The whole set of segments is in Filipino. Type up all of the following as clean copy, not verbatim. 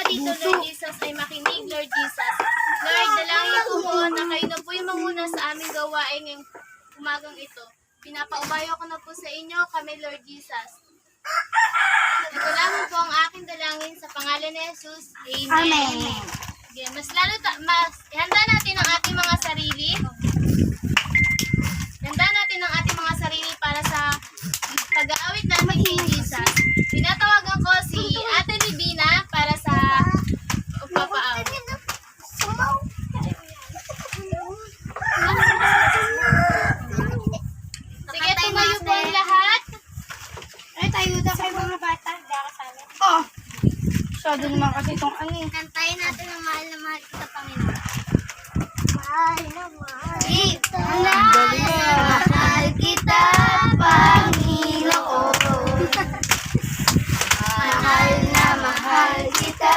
dito, Lord Jesus, ay makinig, Lord Jesus. Lord, dalangin ko po na kayo na po yung manguna sa aming gawain ngayong umagang ito. Pinapaubayo ko na po sa inyo kami, Lord Jesus. Ito lamang po ang aking dalangin sa pangalan ni Jesus. Amen. Okay, mas ihanda natin ang ating mga sarili. Ihanda natin ang ating mga sarili para sa pag-aawit natin kay Jesus. Tinatawagan ko si Ate Livina para sa pagpapaawit. Sige, tumayo po ang lahat. Ay, tayo daw kayo mga bata. Hindi ako sabi. Oh! Masyado naman kasi itong ano eh. Kantayin natin ang mahal na mahal kita, Panginoon. Mahal na mahal kita. Mahal kita, Panginoon. Mahal na mahal kita,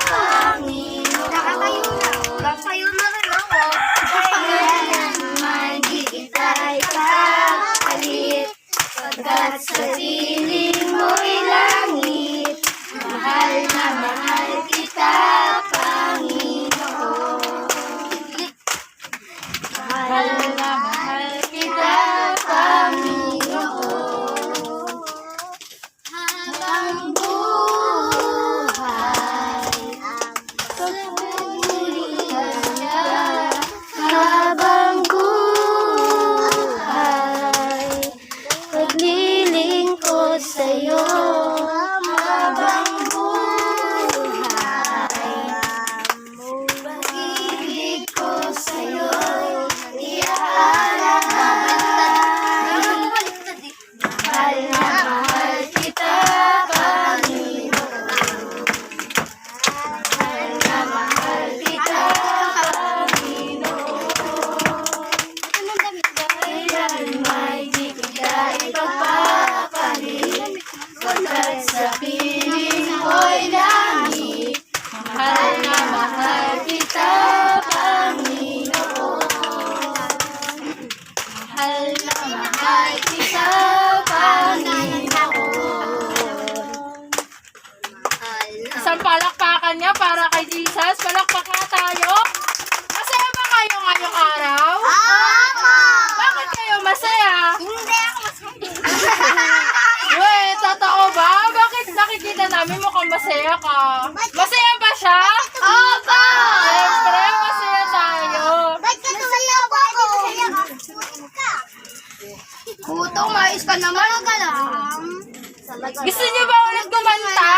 Panginoon. Nakatayo na. Nakasayo na rin ako. Kaya naman di kita'y kapalit, pagkat sa piling mo'y langit. Mahal na mahal kita, Panginoon. Mahal na mahal kita, Panginoon. Habang buhay, pagpupulihan niya. Habang buhay, paglilingkod sa'yo. Habang buhay, pag-ibig ko sa'yo. Mahal na mahal kita, Panginoon. Mahal na mahal kita, Panginoon. Kailan may di kita ipagpapalit, pagkat sa piling ko'y langit. Mahal na mahal kita, Panginoon. Mahal na mahal kita, Panginoon. Isang palakpakan niya para kay Jesus. Palakpak na tayo. Masaya ba kayo ngayong araw? Bakit kayo masaya? Hindi ako masaya. Wait, totoo ba? Bakit nakikita namin mukhang masaya ka? Masaya ba siya? Opo! Siyempre, masaya tayo. Ba't ka tumaya po ako? Puto, mais ka naman. Gusto niyo ba ulit kumanta?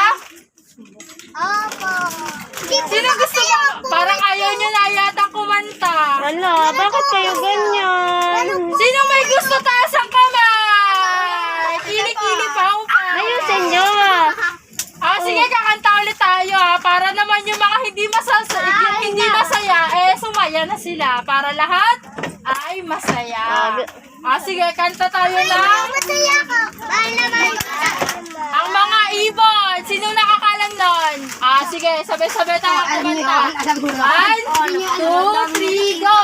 Opo. Sino gusto mo? Parang ayaw niyo na yata kumanta. Wala, bakit kayo ganyan? Sino may gusto taas ang kamay? Kili-kili pa ako pa. Ayusin nyo. Sige, kakanta ulit tayo ha. Para naman yung mga hindi masaya, sumaya na sila. Para lahat ay masaya. Sige, kanta tayo lang. Masaya ko. Mahal naman. Ang mga ibon. Sino nakakalam nun? Sige, sabay-sabay tayo kumanta. 1, 2, 3, go!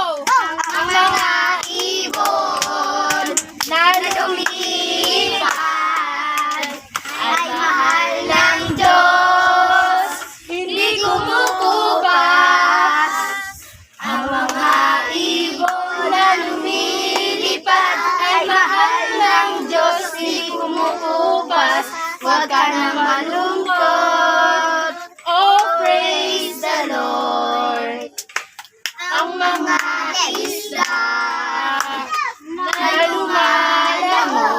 Ang mga ibon Na lumilipad ay mahal ng Diyos. hindi kumukubas. Ang mga ibon na lumilipad ay mahal ng Diyos. Di kumukupas. Huwag ka na malungkot. Oh, Praise the Lord. Ang mga isla na lumalangoy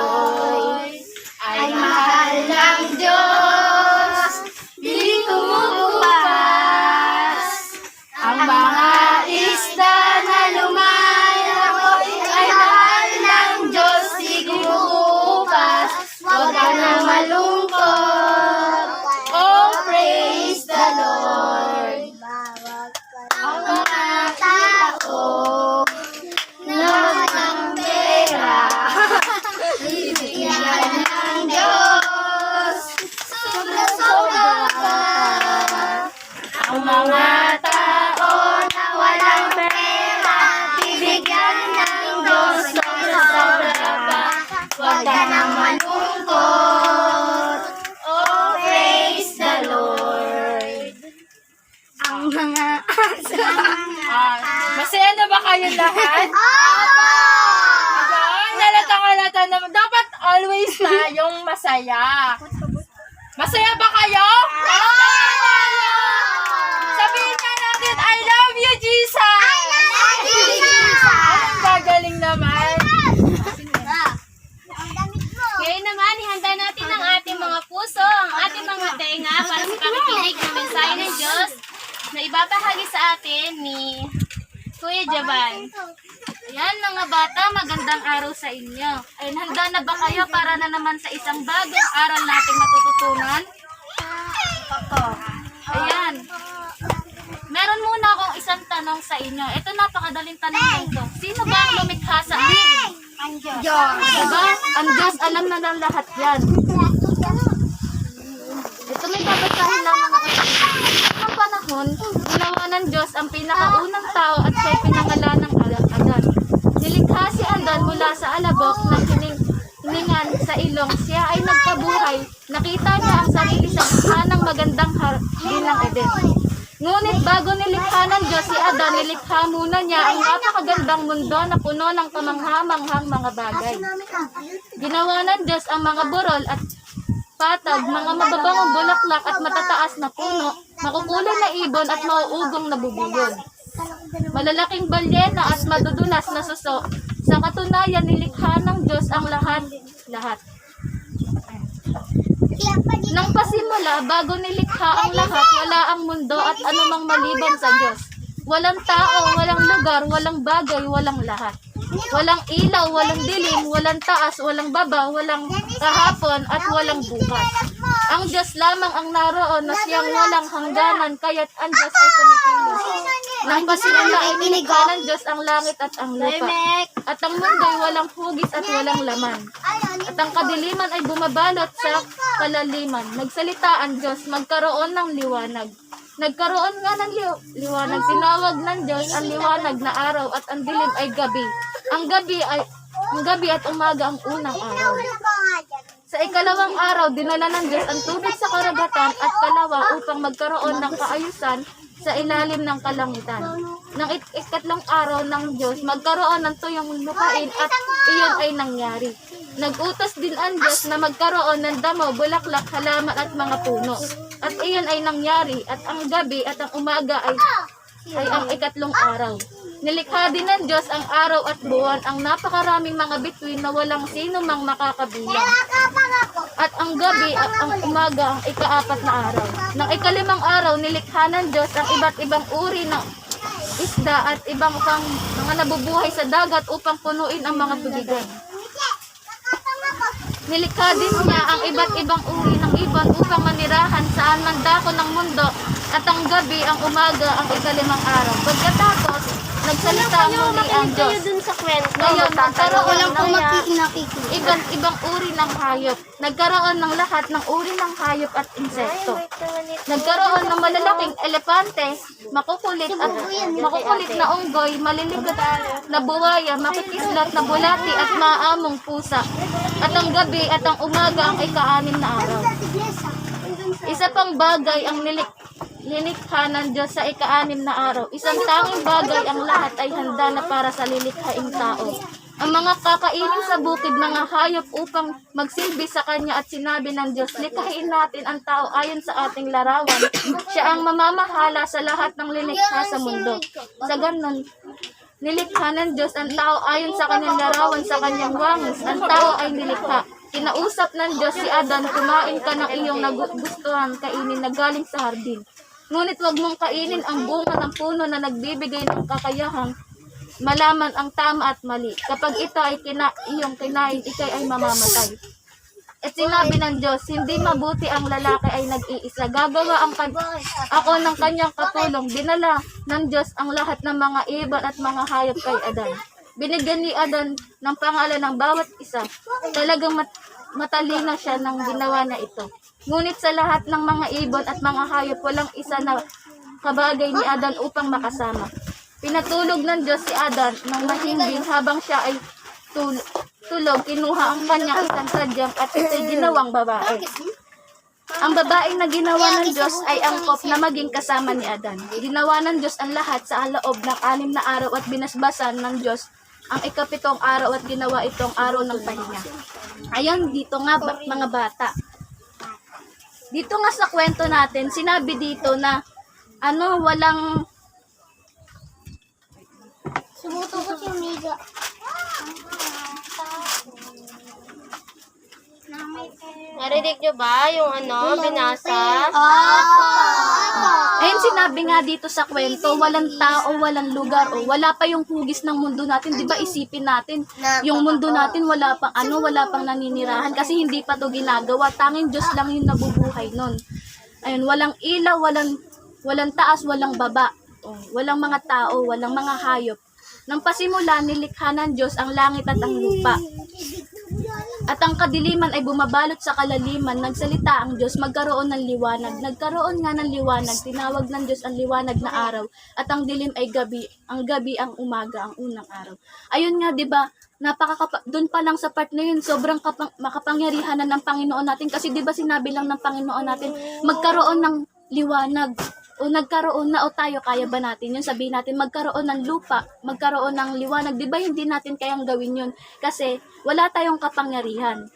kayong lahat? Ayan, halata naman. Dapat always tayong masaya. Masaya ba kayo? Sabihin nga natin, I love you, Jesus! Ang gagaling naman. Ngayon naman, ihanda natin ang ating mga puso, ang ating mga tenga para sa pakikinig ng mensahe ng Diyos na ibabahagi sa atin ni Kuya Jaban. Ayan mga bata, magandang araw sa inyo. Ayun, handa na ba kayo para na naman sa isang bagong aral nating matututunan? Ayan. Meron muna akong isang tanong sa inyo. Ito napakadaling tanong na ito. Sino ba ang lumikha sa atin? Ang Diyos. Diba? Ang Diyos, alam na ng lahat yan. Ito may babasahin lamang ako sa inyo. Noong panahon, ginawa ng Diyos ang pinakaunang tao at siya'y pinangalan ng Adan. Nilikha si Adan mula sa alabok na hiningan sa ilong. Siya ay nagkabuhay. Nakita niya ang sarili sa gitna ng magandang hardin ng Eden. Ngunit bago nilikha ng Diyos si Adan, nilikha muna niya ang napakagandang mundo na puno ng kamanghamanghang mga bagay. Ginawa ng Diyos ang mga burol at patag, mga mababangong bulaklak at matataas na puno, makukulay na ibon at mauugong na bubuyog. Malalaking balyena at madudulas na suso. Sa katunayan, nilikha ng Diyos ang lahat. Nang pasimula, bago nilikha ang lahat, wala ang mundo at anumang maliban sa Diyos. Walang tao, walang lugar, walang bagay, walang lahat. Walang ilaw, walang dilim, walang taas, walang baba, walang kahapon, at walang bukas. Ang Diyos lamang ang naroon na siyang walang hangganan, kaya't ang Diyos ay kumikilos. Nang pasimula, inilikha ng Diyos ang langit at ang lupa. At ang mundo'y walang hugis at walang laman. At ang kadiliman ay bumabalot sa kalaliman. Nagsalita ang Diyos, magkaroon ng liwanag. Nagkaroon nga ng liwanag. Tinawag ng Diyos ang liwanag na araw at ang dilim ay gabi. Ang gabi at umaga ang unang araw. Sa ikalawang araw, dinala ng Diyos ang tubig sa karagatan at kalawa upang magkaroon ng kaayusan sa ilalim ng kalangitan. Nang ikatlong araw ng Diyos, magkaroon ng tuyong lupain at iyon ay nangyari. Nag-utos din ang Diyos na magkaroon ng damo, bulaklak, halaman at mga puno. At iyon ay nangyari at ang gabi at ang umaga ay ang ikatlong araw. Nilikha din ng Diyos ang araw at buwan, ang napakaraming mga bituin na walang sino mang makakabilang. At ang gabi at ang umaga ang ikaapat na araw. Nang ikalimang araw, nilikha ng Diyos ang iba't ibang uri ng isda at ibang pang mga nabubuhay sa dagat upang punuin ang mga tubigan. Nilikha din niya ang iba't ibang uri ng ibon upang manirahan saan man dako ng mundo at ang gabi ang umaga ang ikalimang araw. Pagkatapos, nagsalita muli ang Diyos. Ngayon, nagkaroon ng ibang uri ng hayop. Nagkaroon ng lahat ng uri ng hayop at insekto. Nagkaroon ng malalaking elepante, makukulit na unggoy, maliligot na buwaya, makikislat na bulati at maamong pusa. At ang gabi at ang umaga ang ika-6 na araw. Isa pang bagay ang nilikha ng Diyos sa ika-6 na araw. Isang tanging bagay ang lahat ay handa na para sa lilikhaing tao. Ang mga kakainin sa bukid, mga hayop upang magsilbi sa kanya at sinabi ng Diyos, likhain natin ang tao ayon sa ating larawan. Siya ang mamamahala sa lahat ng lilikha sa mundo. Sa ganon, nilikha ng Diyos ang tao ayon sa kanyang larawan, sa kanyang wangis. Ang tao ay nilikha. Kinausap ng Diyos si Adan, kumain ka ng iyong nagustuhan kainin na galing sa hardin. Ngunit wag mong kainin ang bunga ng puno na nagbibigay ng kakayahang malaman ang tama at mali. Kapag ito ay iyong kinain, ikay ay mamamatay. At sinabi ng Diyos, hindi mabuti ang lalaki ay nag-iisa. Gagawa ako ng kanyang katulong. Dinala ng Diyos ang lahat ng mga ibon at mga hayop kay Adan. Binigyan ni Adan ng pangalan ng bawat isa. Talagang matalino siya ng ginawa na ito. Ngunit sa lahat ng mga ibon at mga hayop, walang isa na kabagay ni Adan upang makasama. Pinatulog ng Diyos si Adan ng mahimbing habang siya ay tulog. Kinuha ang kanyang isang sadyang at ito'y ginawang babae. Ang babaeng na ginawa ng Diyos ay angkop na maging kasama ni Adan. Ginawa ng Diyos ang lahat sa loob ng 6 na araw at binasbasan ng Diyos ang ika-7 araw at ginawa itong araw ng pahinga. Ayan, dito nga mga bata. Dito nga sa kwento natin, sinabi dito na walang Sumutugot yung miga. Narinig nyo ba yung binasa? ayun sinabi nga dito sa kwento, walang tao, walang lugar, o wala pa yung hugis ng mundo natin. 'Di ba isipin natin, yung mundo natin wala pang wala pang naninirahan kasi hindi pa 'to ginagawa. Tanging Diyos lang yung nabubuhay nun. Ayun, walang ilaw, walang taas, walang baba. Walang mga tao, walang mga hayop. Nang pasimula, nilikha ng Diyos ang langit at ang lupa. At ang kadiliman ay bumabalot sa kalaliman. Nagsalita ang Diyos, magkaroon ng liwanag. Nagkaroon nga ng liwanag, tinawag ng Diyos ang liwanag na araw. At ang dilim ay gabi, ang gabi ang umaga, ang unang araw. Ayun nga, 'di ba? Doon pa lang sa part na yun, sobrang makapangyarihan na ng Panginoon natin. Kasi 'di ba sinabi lang ng Panginoon natin, magkaroon ng liwanag. O nagkaroon na, o tayo, kaya ba natin yun? Sabihin natin, magkaroon ng lupa, magkaroon ng liwanag. Di ba hindi natin kayang gawin yun? Kasi wala tayong kapangyarihan.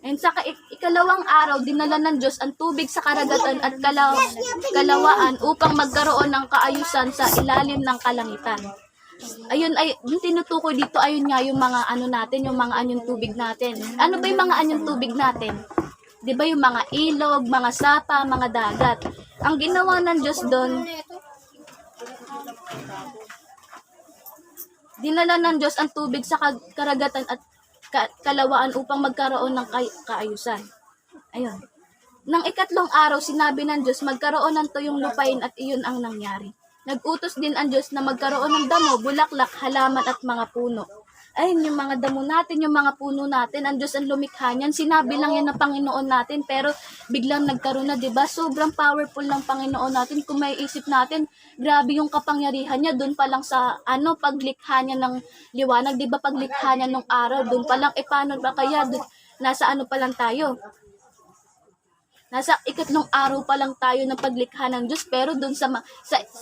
And sa ikalawang araw, dinala ng Diyos ang tubig sa karagatan at kalawaan upang magkaroon ng kaayusan sa ilalim ng kalangitan. Ayun, yung tinutukoy dito, ayun nga yung mga natin, yung mga anyong tubig natin. Ano ba yung mga anyong tubig natin? 'Di ba yung mga ilog, mga sapa, mga dagat. Ang ginawa ng Diyos doon, dinala ng Diyos ang tubig sa karagatan at kalawaan upang magkaroon ng kaayusan. Ayun. Nang ikatlong araw, sinabi ng Diyos, magkaroon ng tuyong lupain at iyon ang nangyari. Nag-utos din ang Diyos na magkaroon ng damo, bulaklak, halaman at mga puno. Ayun, yung mga damo natin, yung mga puno natin, ang Diyos ang lumikha niyan. Sinabi lang yan ng Panginoon natin, pero biglang nagkaroon na, diba? Sobrang powerful ng Panginoon natin. Kung may isip natin, grabe yung kapangyarihan niya, doon pa lang sa, paglikha niya ng liwanag, diba? Paglikha niya ng araw, doon pa lang, paano ba kaya, nasa pa lang tayo? Nasa ikatlong araw pa lang tayo ng paglikha ng Diyos, pero doon sa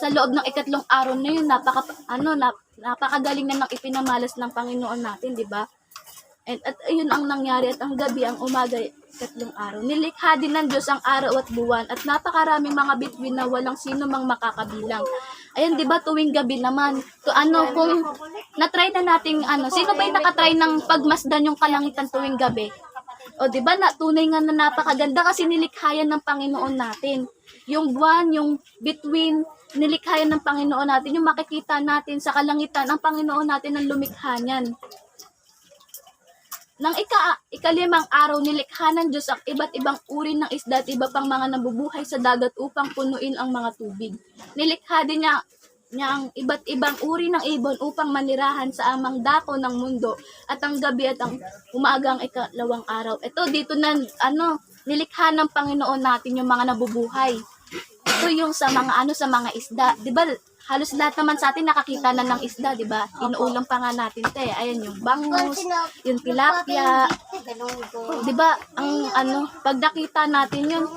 loob ng ikatlong araw na yun, napakagaling na ng ipinamalas ng Panginoon natin, di ba? At ayun ang nangyari, at ang gabi, ang umaga, ikatlong araw. Nilikha din ng Diyos ang araw at buwan, at napakaraming mga bituin na walang sino mang makakabilang. Ayun, di ba, tuwing gabi naman, kung na-try na nating, sino ba yung nakatry ng pagmasdan yung kalangitan tuwing gabi? O, di ba, tunay nga na napakaganda kasi nilikhayan ng Panginoon natin. Yung buwan, yung between, nilikhayan ng Panginoon natin, yung makikita natin sa kalangitan, ang Panginoon natin ang lumikha niyan. Nang ikalimang araw, nilikha ng Diyos ang iba't ibang uri ng isda at iba pang mga nabubuhay sa dagat upang punuin ang mga tubig. Nilikha din niya ang iba't ibang uri ng ibon upang manirahan sa amang dako ng mundo, at ang gabi at ang umaga ang ikalawang araw. Ito, dito na, nilikha ng Panginoon natin yung mga nabubuhay. Ito yung sa mga isda. Diba, halos lahat naman sa atin nakakita na ng isda, diba? Inuulam pa nga natin, ayan yung bangus, yung tilapia. Diba, pag nakita natin yun,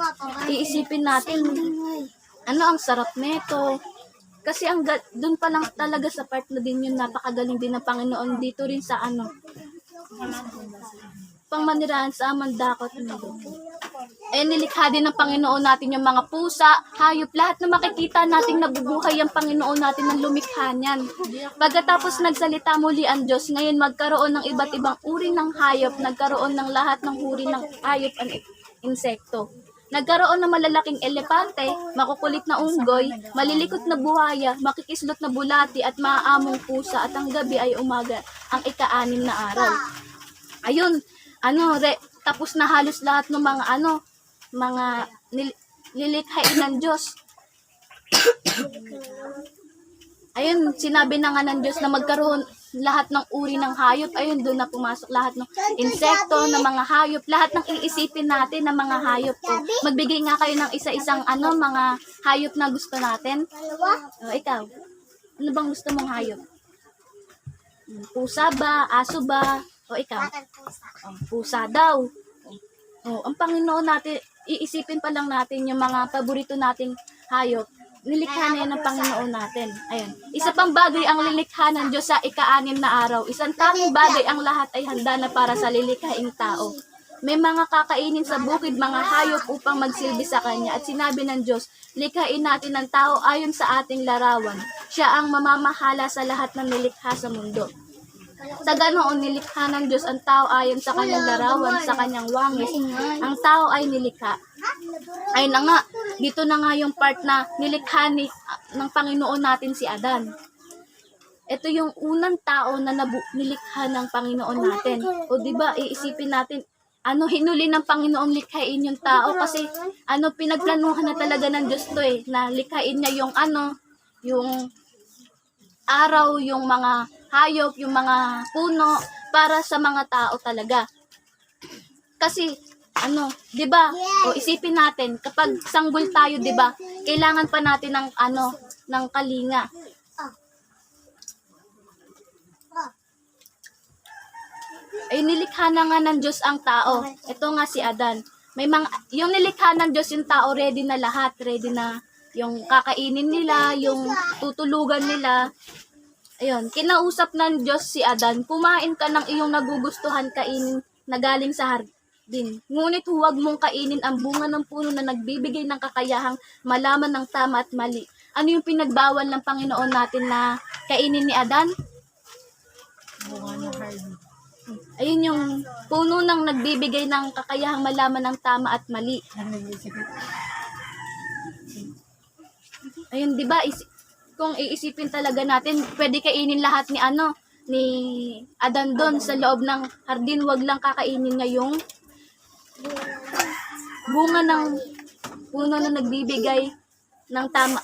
iisipin natin, ang sarap nito. Kasi doon pa lang talaga sa part na din yun, napakagaling din ng Panginoon dito rin sa pangmanirahan sa amang dakot nito. Nilikha din ng Panginoon natin yung mga pusa, hayop, lahat na makikita nating nabubuhay ang Panginoon natin ng lumikha niyan. Pagkatapos nagsalita muli ang Diyos, ngayon magkaroon ng iba't ibang uri ng hayop, nagkaroon ng lahat ng uri ng hayop at insekto. Nagkaroon ng malalaking elepante, makukulit na unggoy, malilikot na buhaya, makikislot na bulati at maaamong pusa, at ang gabi ay umaga, ang ika-6 na araw. Ayun, tapos na halos lahat ng mga nilikhain ng Diyos. Ayun, sinabi na nga ng Diyos na magkaroon lahat ng uri ng hayop. Ayun, doon na pumasok lahat ng insekto, ng mga hayop, lahat ng iisipin natin ng mga hayop. Magbigay nga kayo ng isa-isang mga hayop na gusto natin. Ikaw, ano bang gusto mong hayop? Pusa ba? Aso ba? O ikaw? Pusa daw. Oh, ang Panginoon natin, iisipin pa lang natin yung mga paborito nating hayop. Nilikha na yan ng Panginoon natin. Ayan. Isa pang bagay ang lilikha ng Diyos sa ika-6 na araw. Isang tanging bagay ang lahat ay handa na para sa lilikhaing tao. May mga kakainin sa bukid, mga hayop upang magsilbi sa Kanya. At sinabi ng Diyos, likhain natin ng tao ayon sa ating larawan. Siya ang mamamahala sa lahat ng nilikha sa mundo. Sa ganoon, nilikha ng Diyos ang tao ayon sa Kanyang larawan, sa Kanyang wangis. Ang tao ay nilikha. Ay na nga, dito na nga yung part na nilikha ng Panginoon natin si Adan. Ito yung unang tao na nilikha ng Panginoon natin. O di ba, iisipin natin, hinuli ng Panginoon likhain yung tao kasi pinagplanuhan na talaga ng Diyos to na likhain niya yung yung araw, yung mga hayop, yung mga puno para sa mga tao talaga. Kasi 'di ba? O isipin natin, kapag sanggol tayo, 'di ba? Kailangan pa natin ng ng kalinga. Ay nilikha na nga ng Diyos ang tao. Ito nga si Adan. Yung nilikha ng Diyos yung tao, ready na lahat, ready na yung kakainin nila, yung tutulugan nila. Ayun, kinausap ng Diyos si Adan, kumain ka ng iyong nagugustuhan kainin na galing sa hardin. Ngunit huwag mong kainin ang bunga ng puno na nagbibigay ng kakayahang malaman ng tama at mali. Ano yung pinagbawal ng Panginoon natin na kainin ni Adan? Ayun yung puno ng nagbibigay ng kakayahang malaman ng tama at mali. Ayun, 'di ba? Kung iisipin talaga natin, pwede kainin lahat ni Adan doon sa loob ng hardin, wag lang kakainin niya yung bunga ng puno na nagbibigay ng tama,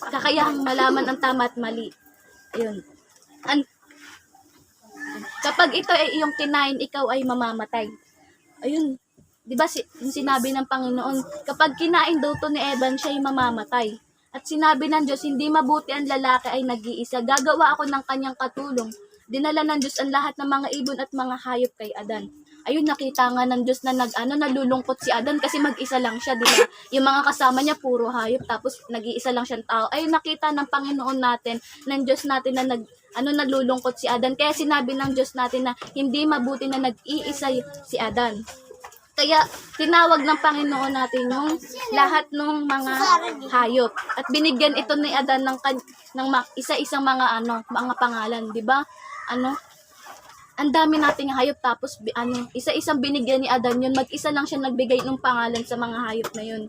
kakayahang malaman ang tama at mali. Ayun. Kapag ito ay iyong kinain, ikaw ay mamamatay. Ayun. 'Di ba yung sinabi ng Panginoon, kapag kinain daw to ni Evan, siya ay mamamatay. At sinabi ng Diyos, hindi mabuti ang lalaki ay nag-iisa. Gagawa ako ng kanyang katulong. Dinala ng Diyos ang lahat ng mga ibon at mga hayop kay Adan. Ayun, nakita nga ng Diyos na nalulungkot si Adan kasi mag-isa lang siya, di ba? Yung mga kasama niya puro hayop, tapos nag-iisa lang siyang tao. Ayun, nakita ng Panginoon natin, ng Diyos natin na nalulungkot si Adan. Kaya sinabi ng Diyos natin na hindi mabuti na nag-iisa si Adan. Kaya tinawag ng Panginoon natin yung lahat ng mga hayop at binigyan ito ni Adan ng isa-isang mga pangalan, 'di ba? Ang dami nating hayop tapos isa-isang binigyan ni Adan yun, mag-isa lang siya nagbigay ng pangalan sa mga hayop na yun.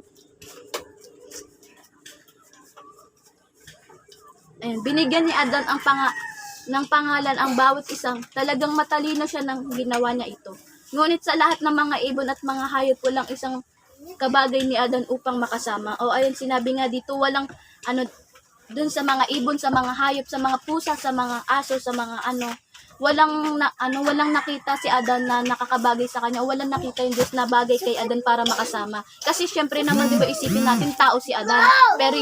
Ayun, binigyan ni Adan ng pangalan ang bawat isang. Talagang matalino siya nang ginawa niya ito. Ngunit sa lahat ng mga ibon at mga hayop, walang isang kabagay ni Adan upang makasama. O ayun, sinabi nga dito, walang dun sa mga ibon, sa mga hayop, sa mga pusa, sa mga aso, sa mga walang nakita si Adan na nakakabagay sa kanya. Walang nakita yung Diyos na bagay kay Adan para makasama. Kasi syempre naman, 'di ba, isipin natin tao si Adan. Pero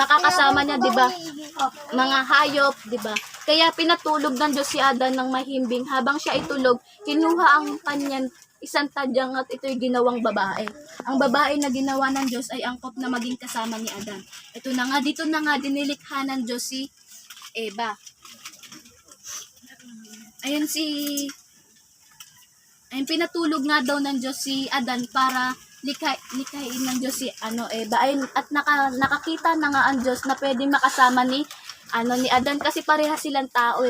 makakasama niya, 'di ba? Mga hayop, 'di ba? Kaya pinatulog ng Diyos si Adan ng mahimbing. Habang siya ay tulog, kinuha ang kanyan isang tadyang at ito'y ginawang babae. Ang babae na ginawa ng Diyos ay angkop na maging kasama ni Adan. Ito na nga, dito na nga dinilikha ng Diyos si Eva. Ayun pinatulog nga daw ng Diyos si Adan para likhain ng Diyos si Eva. Ayun, at nakakita na nga ang Diyos na pwede makasama ni Adan kasi pareha silang tao,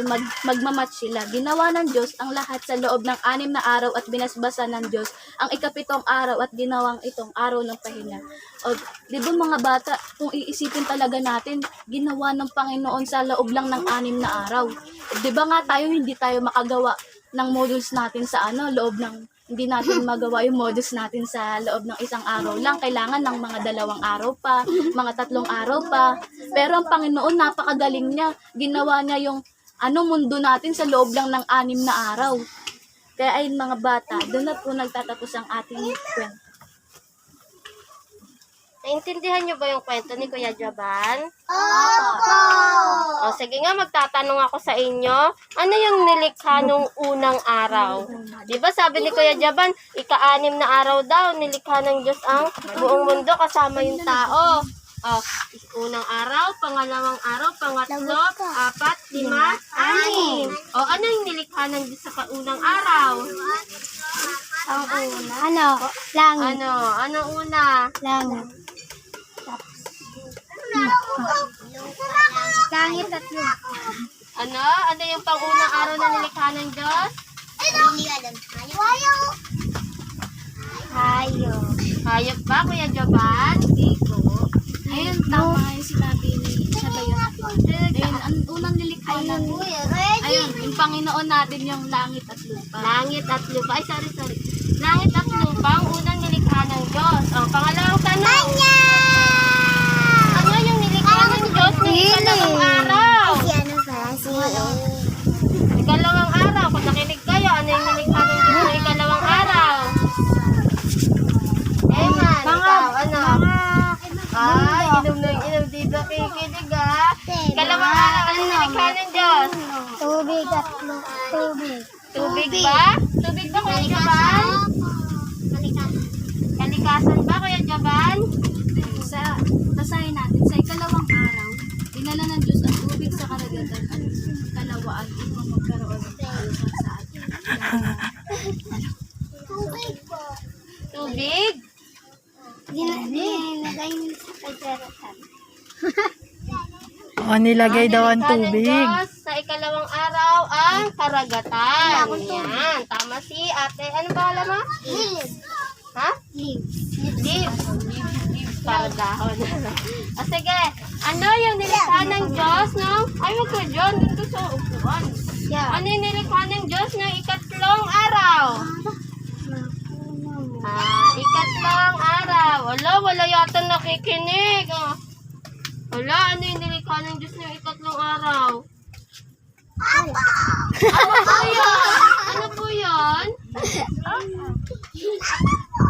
magmamatch sila. Ginawa ng Diyos ang lahat sa loob ng 6 na araw at binasbasan ng Diyos ang ika-7 araw at ginawang itong araw ng pahinga. O, di ba mga bata, kung iisipin talaga natin, ginawa ng Panginoon sa loob lang ng 6 na araw. Di ba nga tayo, hindi tayo makagawa ng modules natin sa loob ng, hindi natin magawa yung modules natin sa loob ng 1 araw lang. Kailangan ng mga 2 araw pa, mga 3 araw pa. Pero ang Panginoon, napakagaling niya. Ginawa niya yung mundo natin sa loob lang ng 6 na araw. Kaya ayun mga bata, doon na po nagtatapos ang ating kwento. Naintindihan niyo ba yung kwento ni Kuya Jaban? Opo! O sige nga, magtatanong ako sa inyo. Ano yung nilikha nung unang araw? Di ba sabi ni Kuya Jaban, ika-6 na araw daw, nilikha ng Diyos ang buong mundo kasama yung tao. O, unang araw, pangalawang araw, pangatlo, 4, 5, 6. O, ano yung nilikha ng Diyos sa unang araw? Ang una. Ano? Langit. Ano una? Langit. Langit at lupa. Ano yung pang-unang araw na nilikha ng Diyos? Hayo. Hayop ba, Kuya Jaban? Ayun, tama yung sinabi ni Sabayon. Ayun, ang unang nilikha ng ayun, yung Panginoon natin yung langit at lupa. Langit at lupa. Ay, sorry. Langit at lupa, ang unang nilikha ng Diyos. O, pangalawang tanong. Ano yung nilikha ng Diyos ng ikalawang araw? Ikalawang araw, kung nakinig kayo, ano yung nilikha ng Diyos ng ikalawang araw? Eman, ikaw, ano? Ay, inom na yung inom dito, kikilig ah. Ikalawang araw, ano yung nilikha ng Diyos? Tubig at lupa. Tubig. Tubig ba? Tubig ba, Kuya Jaban? Kalikasan ba, Kuya Jaban? Basahin natin, sa ikalawang araw, dinala ng Diyos ang tubig sa karagatan at kalawaan upang magkaroon ng kaayusan sa atin. Tubig po. Tubig? Nilagay niyo sa kajaratan. O, nilagay daw ang Nilikha ng tubig. Diyos sa ikalawang araw ang karagatan. Yan. Tama si ate. Ano ba alam mo? Leaves. Ha? Leaves. Leaves. Leaves para dahon. O sige. Ano yung nilikha ng Diyos no? Ay, wag ka dyan. Dito sa upuan. Ano yung nilikha ng Diyos ng ikatlong araw? Ikatlong araw. Wala yata nakikinig. Wala, ano yung nilikha ng Diyos ng ikatlong araw? Ano po yun?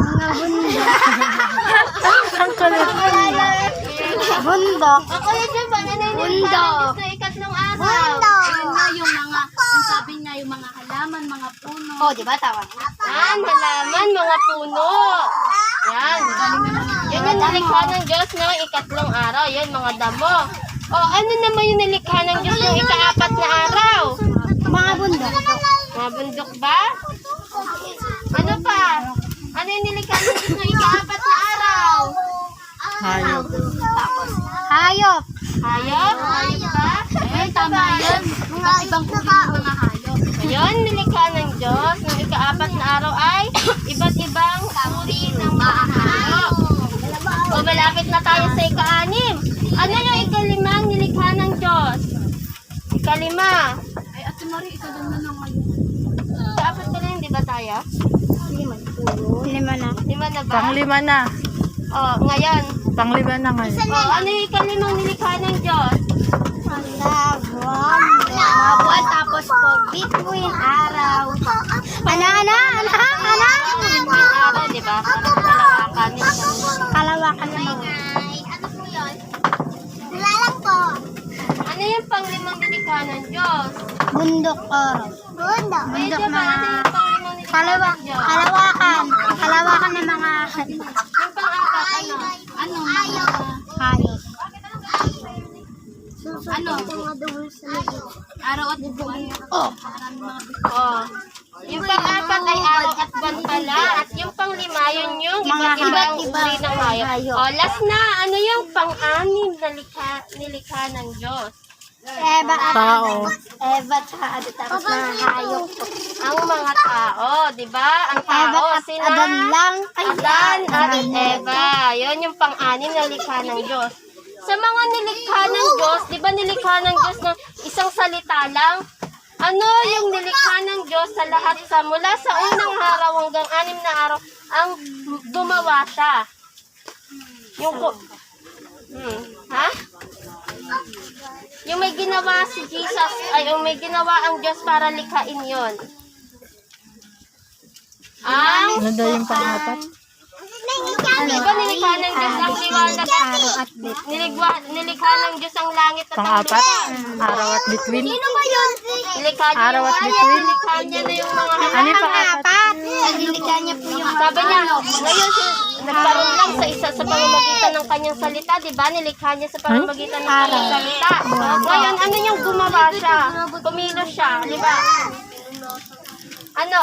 Mga bundok. Ang kulit. Bundok. Ako yun dyan ba? Ano yung nilikha ng Diyos ng ikatlong araw? Ayun nga yung mga, ang sabi nga yung mga halaman, mga puno. Oh, di ba tawa? Yan, halaman, mga puno. Yan. Yun yung nilikha ng Diyos ng ikatlong araw. Yan, mga damo. O, ano naman yung nilikha ng Diyos ng ika-4 na araw? Mga bundok. Mga bundok ba? Ano pa? Ano yung nilikha ng Diyos ng ika-4 na araw? Hayop. Hayop. Hayop? Hayop ba? Ayun, tama yan. Iba't ibang uri ng mga hayop. Ayun, nilikha ng Diyos ng ika-4 na araw ay iba't ibang uri ng mga hayop. O, malapit na tayo sa ika-6. Ano yung ika-5 nilikha ng Diyos? Ika-5. Ay, Ate Marie, ikaw lang na ngayon. Ika-4 ka lang, di ba tayo? Lima na. 5 na ba? Panglima na. O, ngayon. Panglima na ngayon. O, ano yung ika-5 nilikha ng Diyos? Mga buwan, tapos po, bituin araw. Ana? Yung araw, di ba? Parang kalakanin. Kalawakan na mga. Ano po yun? Wala lang po. Ano yung pang-5 nilikha ng Diyos? Bundok araw. Bundok. Kuya Bundok Jaban, ano mga... yung pang-5 nilikha ng Diyos? Kalawakan ng mga Yung pang-4, ano? Ano, mga, hayop. ano, araw at buwan. Oh. Maraming mga Oh. Yung pang-4 ay araw at buwan pala. At yung pang-5, yun yung Mga iba't ibang hayop. uri ng hayop. Oh, last na. Ano yung pang-6 na nilikha ng Diyos? Eva at Tao. Eva at tapos mga hayop. Ang mga tao, di ba? Ang Eva tao, at sila? Adan lang. Adan at Eva. Yun yung pang-6 na nilikha ng Diyos. Sa mga nilikha ng Diyos, di ba nilikha ng Diyos ng isang salita lang? Ano yung nilikha ng Diyos sa lahat sa mula sa unang araw hanggang 6 na araw ang gumawa siya? Yung ha? Yung may ginawa si Jesus, ay yung may ginawa ang Diyos para likhain yon. Ang Ano daw yung pang-4? Di ba nilikha ng Diyos ang liwanag at nilikha ng Diyos ang langit at ang Pang-apat, lupa. araw at between. Nilikha niya Araw yung at fire, between. nilikha niya na yung mga Ano yung pang-apat? Nilikha niya po yung Sabi niya, ngayon nagkaroon lang sa isa sa pamamagitan ng kanyang salita, di ba? Nilikha niya sa pamamagitan ng kanyang salita. Ngayon, ano yung gumawa siya? Kumilos siya, di ba? Ano?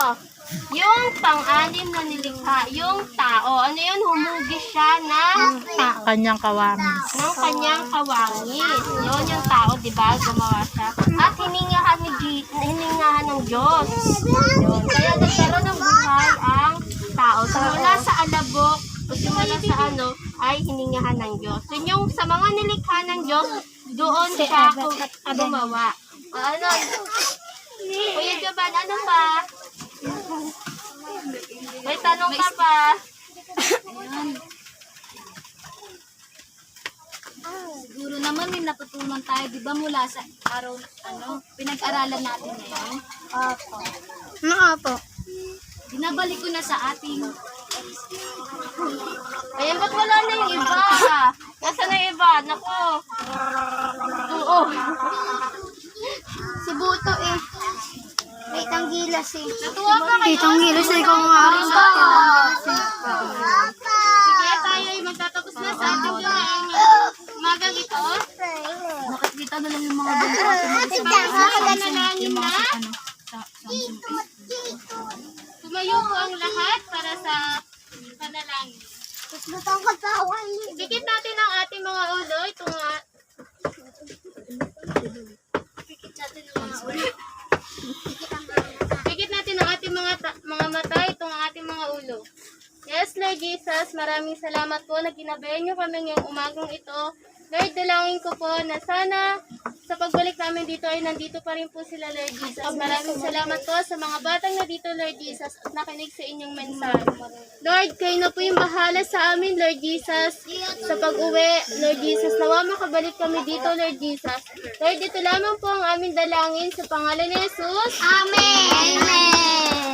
Yung pang-anim na nilikha, yung tao, ano yun? Humugis siya ng Kanyang kawangis. kanyang kawangis. Yun yung tao, di ba? Gumawa siya. At hiningahan ng Diyos. Yun. Kaya nagkaroon ng buhay ang tao. Simula sa alabok, o simula sa ay hiningahan ng Diyos. Yun yung sa mga nilikha ng Diyos, doon siya gumawa. Ano? Kuya Joban, ano pa? May tanong ka pa? Siguro naman may natutunan tayo, di ba, mula sa araw, pinag-aralan natin ngayon. Opo. Binabalik ko na sa ating Ayan, ba't wala na yung iba? Nasaan na yung iba? Naku. Oo. Si Buto eh. May tanggilas eh. Natuwa ba kayo? Tanggilas ay kung araw sa Sige, tayo ay magtatapos na sa ating gawain umagang ito. nakikita na lang yung mga bundok. Panalangin na. Tumayo po ang lahat para sa panalangin. Dikit natin ang ating mga ulo. Ito nga. Dikit natin ang mga ulo. Dikit natin ang ating mga mata. Ito ang ating mga ulo. Yes, Lord Jesus, maraming salamat po na ginabayan niyo kami ngayong umagang ito. Lord, dalangin ko po na sana sa pagbalik namin dito ay nandito pa rin po sila, Lord Jesus. Maraming salamat po sa mga batang na dito, Lord Jesus, at nakinig sa inyong mensahe. Lord, kayo na po yung bahala sa amin, Lord Jesus, sa pag-uwi, Lord Jesus. Nawa makabalik kami dito, Lord Jesus. Lord, ito lamang po ang aming dalangin sa pangalan ni Jesus. Amen.